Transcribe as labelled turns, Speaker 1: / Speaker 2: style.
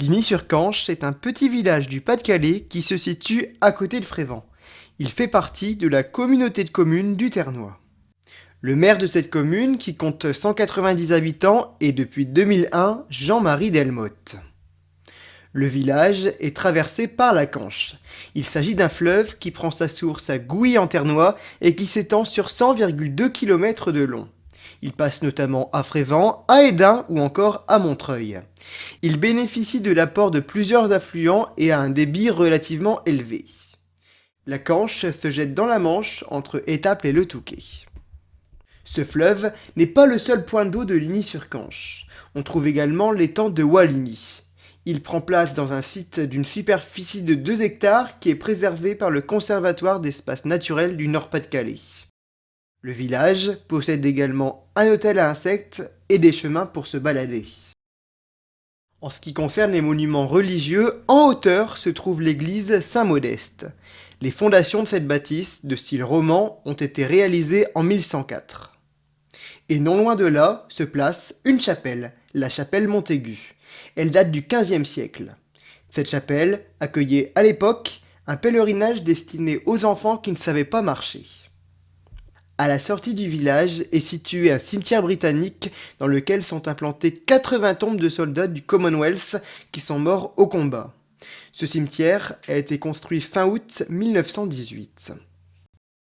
Speaker 1: Ligny-sur-Canche est un petit village du Pas-de-Calais qui se situe à côté de Frévent. Il fait partie de la communauté de communes du Ternois. Le maire de cette commune, qui compte 190 habitants, est depuis 2001 Jean-Marie Delmotte. Le village est traversé par la Canche. Il s'agit d'un fleuve qui prend sa source à Gouy-en-Ternois et qui s'étend sur 100,2 km de long. Il passe notamment à Frévent, à Hesdin ou encore à Montreuil. Il bénéficie de l'apport de plusieurs affluents et a un débit relativement élevé. La Canche se jette dans la Manche entre Étaples et Le Touquet. Ce fleuve n'est pas le seul point d'eau de Ligny-sur-Canche. On trouve également l'étang de Walligny. Il prend place dans un site d'une superficie de 2 hectares qui est préservé par le Conservatoire d'espaces naturels du Nord-Pas-de-Calais. Le village possède également un hôtel à insectes et des chemins pour se balader. En ce qui concerne les monuments religieux, en hauteur se trouve l'église Saint-Modeste. Les fondations de cette bâtisse, de style roman, ont été réalisées en 1104. Et non loin de là se place une chapelle, la chapelle Montaigu. Elle date du XVe siècle. Cette chapelle accueillait à l'époque un pèlerinage destiné aux enfants qui ne savaient pas marcher. À la sortie du village est situé un cimetière britannique dans lequel sont implantées 80 tombes de soldats du Commonwealth qui sont morts au combat. Ce cimetière a été construit fin août 1918.